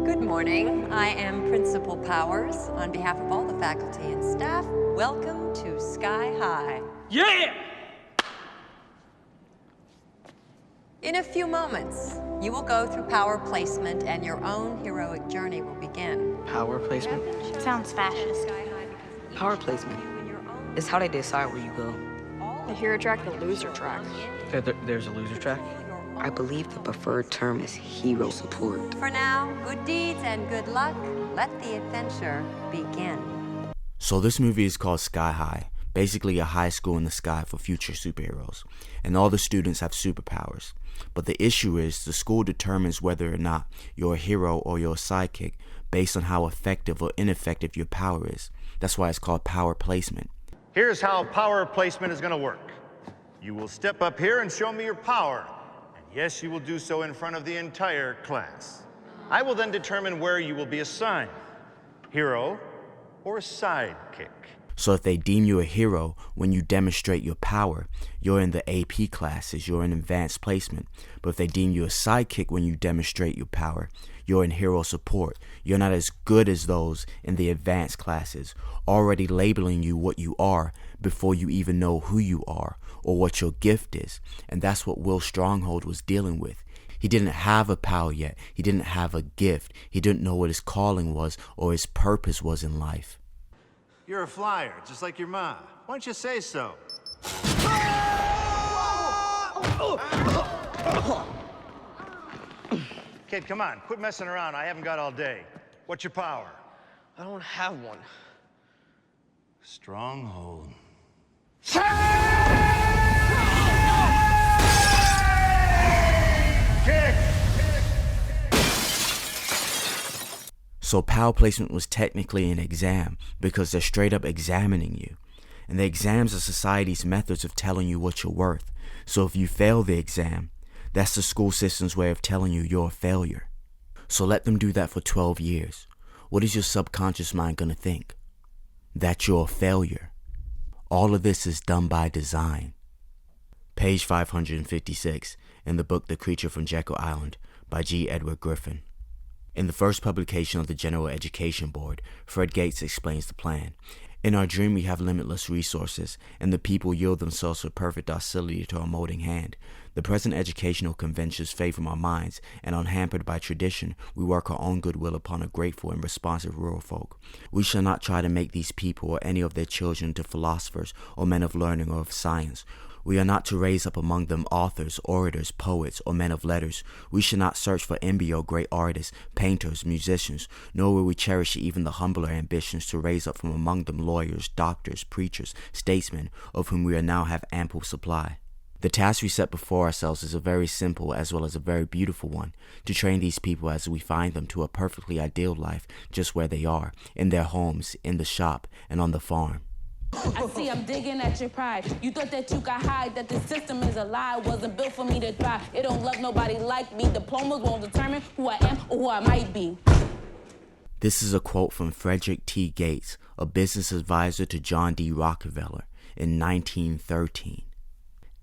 Good morning. I am Principal Powers. On behalf of all the faculty and staff, welcome to Sky High. Yeah! In a few moments, you will go through power placement and your own heroic journey will begin. Power placement? Sounds fascist. Power placement is how they decide where you go. The hero track, the loser track. There's a loser track? I believe the preferred term is hero support. For now, good deeds and good luck. Let the adventure begin. So this movie is called Sky High, basically a high school in the sky for future superheroes, and all the students have superpowers. But the issue is the school determines whether or not you're a hero or you're a sidekick based on how effective or ineffective your power is. That's why it's called power placement. Here's how power placement is going to work. You will step up here and show me your power. And yes, you will do so in front of the entire class. I will then determine where you will be assigned, hero or sidekick. So if they deem you a hero when you demonstrate your power, you're in the AP classes, you're in advanced placement. But if they deem you a sidekick when you demonstrate your power, you're in hero support. You're not as good as those in the advanced classes, already labeling you what you are before you even know who you are or what your gift is. And that's what Will Stronghold was dealing with. He didn't have a power yet. He didn't have a gift. He didn't know what his calling was or his purpose was in life. You're a flyer, just like your ma. Why don't you say so? Kid, come on, quit messing around. I haven't got all day. What's your power? I don't have one. Stronghold. Kick! So power placement was technically an exam because they're straight up examining you. And the exams are society's methods of telling you what you're worth. So if you fail the exam, that's the school system's way of telling you you're a failure. So let them do that for 12 years. What is your subconscious mind going to think? That you're a failure. All of this is done by design. Page 556 in the book The Creature from Jekyll Island by G. Edward Griffin. In the first publication of the General Education Board, Fred Gates explains the plan. In our dream, we have limitless resources, and the people yield themselves with perfect docility to our molding hand. The present educational conventions favor our minds, and unhampered by tradition, we work our own goodwill upon a grateful and responsive rural folk. We shall not try to make these people or any of their children into philosophers or men of learning or of science. We are not to raise up among them authors, orators, poets, or men of letters. We should not search for embryo great artists, painters, musicians, nor will we cherish even the humbler ambitions to raise up from among them lawyers, doctors, preachers, statesmen, of whom we now have ample supply. The task we set before ourselves is a very simple as well as a very beautiful one, to train these people as we find them to a perfectly ideal life just where they are, in their homes, in the shop, and on the farm. I see I'm digging at your pride. You thought that you could hide, that the system is a lie. Wasn't built for me to thrive. It don't love nobody like me. Diplomas won't determine who I am or who I might be. This is a quote from Frederick T. Gates, a business advisor to John D. Rockefeller in 1913.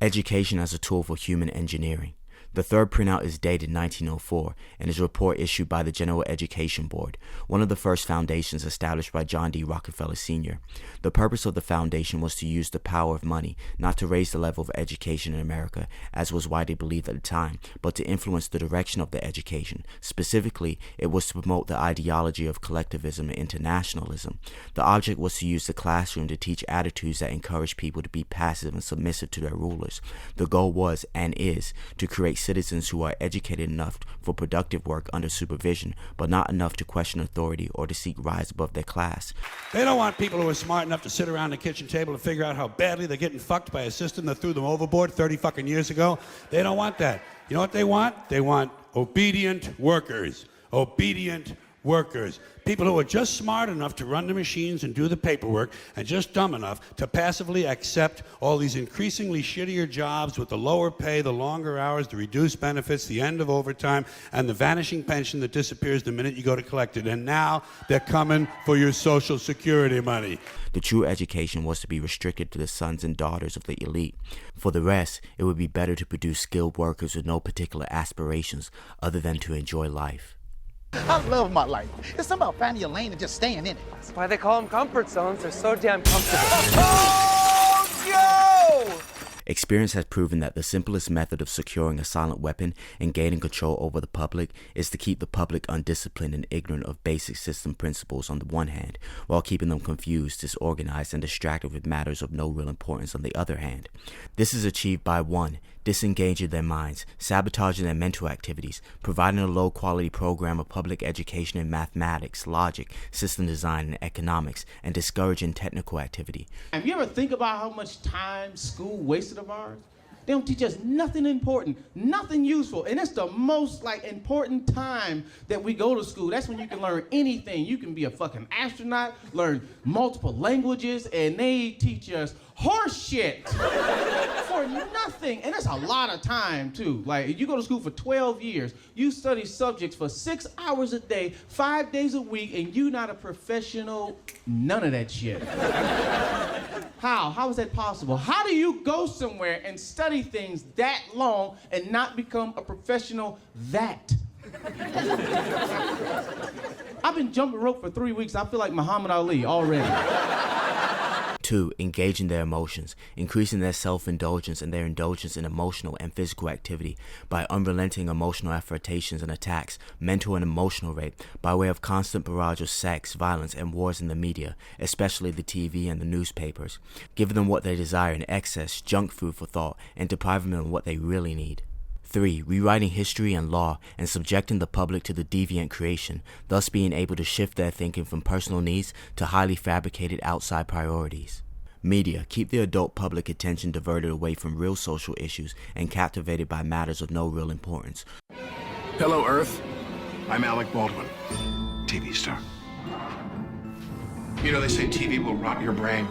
Education as a tool for human engineering. The third printout is dated 1904 and is a report issued by the General Education Board, one of the first foundations established by John D. Rockefeller Sr. The purpose of the foundation was to use the power of money not to raise the level of education in America, as was widely believed at the time, but to influence the direction of the education. Specifically, it was to promote the ideology of collectivism and internationalism. The object was to use the classroom to teach attitudes that encourage people to be passive and submissive to their rulers. The goal was, and is, to create citizens who are educated enough for productive work under supervision, but not enough to question authority or to seek rise above their class. They don't want people who are smart enough to sit around the kitchen table and figure out how badly they're getting fucked by a system that threw them overboard 30 fucking years ago. They don't want that. You know what they want? They want obedient workers. Obedient workers. People who are just smart enough to run the machines and do the paperwork and just dumb enough to passively accept all these increasingly shittier jobs with the lower pay, the longer hours, the reduced benefits, the end of overtime, and the vanishing pension that disappears the minute you go to collect it. And now they're coming for your Social Security money. The true education was to be restricted to the sons and daughters of the elite. For the rest, it would be better to produce skilled workers with no particular aspirations other than to enjoy life. I love my life. It's something about finding your lane and just staying in it. That's why they call them comfort zones. They're so damn comfortable. Oh, yo! Experience has proven that the simplest method of securing a silent weapon and gaining control over the public is to keep the public undisciplined and ignorant of basic system principles on the one hand, while keeping them confused, disorganized, and distracted with matters of no real importance on the other hand. This is achieved by 1. Disengaging their minds, sabotaging their mental activities, providing a low-quality program of public education in mathematics, logic, system design, and economics, and discouraging technical activity. Have you ever think about how much time school wasted of ours? They don't teach us nothing important, nothing useful, and it's the most important time that we go to school. That's when you can learn anything. You can be a fucking astronaut, learn multiple languages, and they teach us horse shit for nothing. And that's a lot of time too. Like, you go to school for 12 years, you study subjects for 6 hours a day, 5 days a week, and you not a professional, none of that shit. How is that possible? How do you go somewhere and study things that long and not become a professional that? I've been jumping rope for 3 weeks. I feel like Muhammad Ali already. 2. Engaging their emotions, increasing their self-indulgence and their indulgence in emotional and physical activity by unrelenting emotional affrontations and attacks, mental and emotional rape, by way of constant barrage of sex, violence, and wars in the media, especially the TV and the newspapers, giving them what they desire in excess, junk food for thought, and depriving them of what they really need. 3. Rewriting history and law and subjecting the public to the deviant creation, thus being able to shift their thinking from personal needs to highly fabricated outside priorities. Media, keep the adult public attention diverted away from real social issues and captivated by matters of no real importance. Hello, Earth. I'm Alec Baldwin, TV star. You know, they say TV will rot your brain.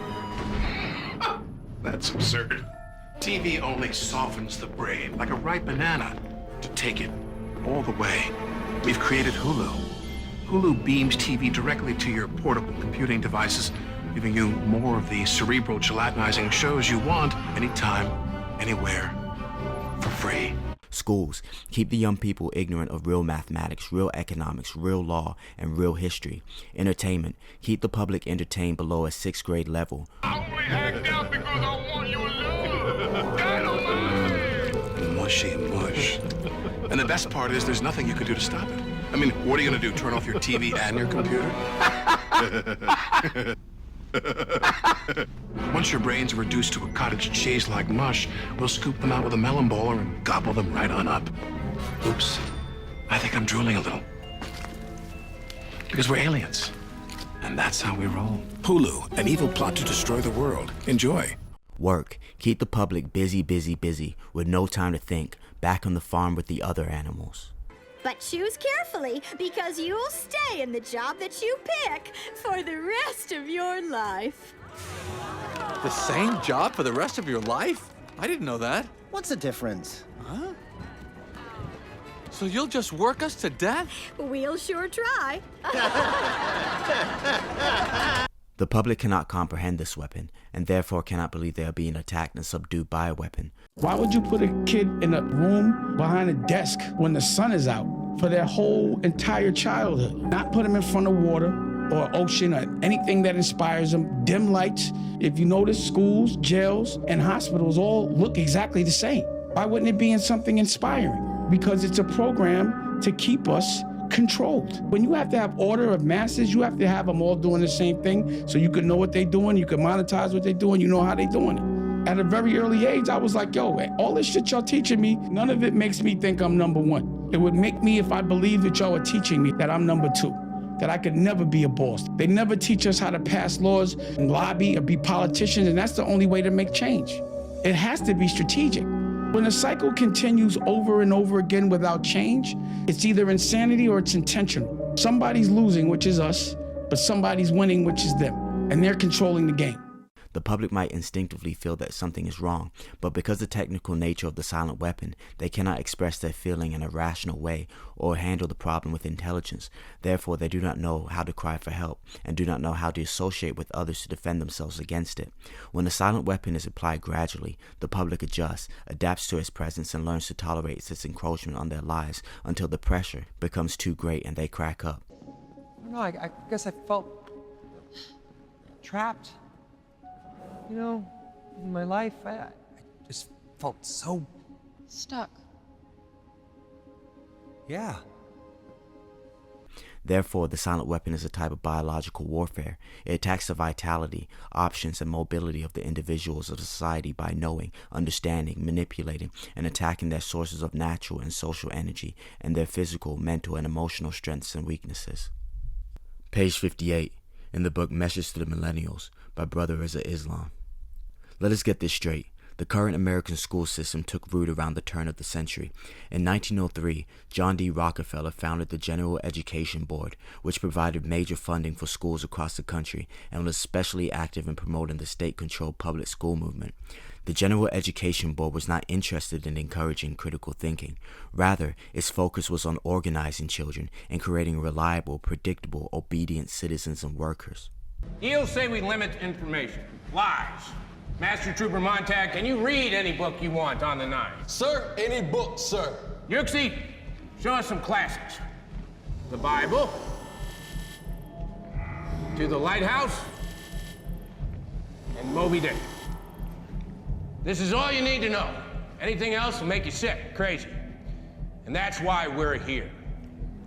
That's absurd. TV only softens the brain like a ripe banana to take it all the way. We've created Hulu. Hulu beams TV directly to your portable computing devices, giving you more of the cerebral gelatinizing shows you want anytime, anywhere, for free. Schools, keep the young people ignorant of real mathematics, real economics, real law, and real history. Entertainment, keep the public entertained below a 6th grade level. I only act out because I want your love. Dynamite! Mushy mush. And the best part is there's nothing you can do to stop it. I mean, what are you gonna do, turn off your TV and your computer? Once your brains are reduced to a cottage cheese like mush, we'll scoop them out with a melon bowler and gobble them right on up. Oops, I think I'm drooling a little. Because we're aliens, and that's how we roll. Hulu, an evil plot to destroy the world. Enjoy. Work, keep the public busy, busy, busy, with no time to think, back on the farm with the other animals. But choose carefully, because you'll stay in the job that you pick for the rest of your life. The same job for the rest of your life? I didn't know that. What's the difference? Huh? So you'll just work us to death? We'll sure try. The public cannot comprehend this weapon, and therefore cannot believe they are being attacked and subdued by a weapon. Why would you put a kid in a room behind a desk when the sun is out for their whole entire childhood? Not put them in front of water or ocean or anything that inspires them. Dim lights. If you notice, schools, jails, and hospitals all look exactly the same. Why wouldn't it be in something inspiring? Because it's a program to keep us controlled. When you have to have order of masses, you have to have them all doing the same thing so you can know what they're doing, you can monetize what they're doing, you know how they're doing it. At a very early age, I was like, yo, all this shit y'all teaching me, none of it makes me think I'm number one. It would make me, if I believe that y'all are teaching me, that I'm number two, that I could never be a boss. They never teach us how to pass laws and lobby or be politicians, and that's the only way to make change. It has to be strategic. When a cycle continues over and over again without change, it's either insanity or it's intentional. Somebody's losing, which is us, but somebody's winning, which is them, and they're controlling the game. The public might instinctively feel that something is wrong, but because of the technical nature of the silent weapon, they cannot express their feeling in a rational way or handle the problem with intelligence. Therefore, they do not know how to cry for help and do not know how to associate with others to defend themselves against it. When the silent weapon is applied gradually, the public adjusts, adapts to its presence, and learns to tolerate its encroachment on their lives until the pressure becomes too great and they crack up. No, I guess I felt trapped. You know, in my life, I just felt so... Stuck. Yeah. Therefore, the silent weapon is a type of biological warfare. It attacks the vitality, options, and mobility of the individuals of society by knowing, understanding, manipulating, and attacking their sources of natural and social energy and their physical, mental, and emotional strengths and weaknesses. Page 58, in the book Message to the Millennials by Brother Reza Islam. Let us get this straight. The current American school system took root around the turn of the century. In 1903, John D. Rockefeller founded the General Education Board, which provided major funding for schools across the country and was especially active in promoting the state-controlled public school movement. The General Education Board was not interested in encouraging critical thinking. Rather, its focus was on organizing children and creating reliable, predictable, obedient citizens and workers. He'll say we limit information. Lies. Master Trooper Montag, can you read any book you want on the nine? Sir, any book, sir. Yuxi, show us some classics. The Bible. To the Lighthouse. And Moby Dick. This is all you need to know. Anything else will make you sick, crazy. And that's why we're here.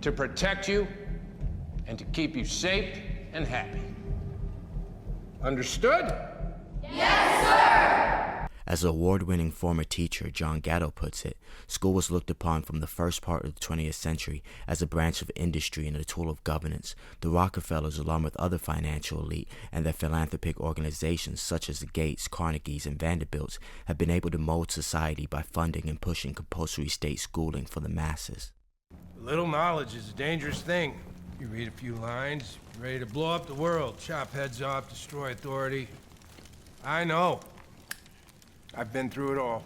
To protect you and to keep you safe and happy. Understood? Yes, sir! As award-winning former teacher John Gatto puts it, school was looked upon from the first part of the 20th century as a branch of industry and a tool of governance. The Rockefellers, along with other financial elite and their philanthropic organizations such as the Gates, Carnegies, and Vanderbilts, have been able to mold society by funding and pushing compulsory state schooling for the masses. Little knowledge is a dangerous thing. You read a few lines, you're ready to blow up the world, chop heads off, destroy authority. I know. I've been through it all.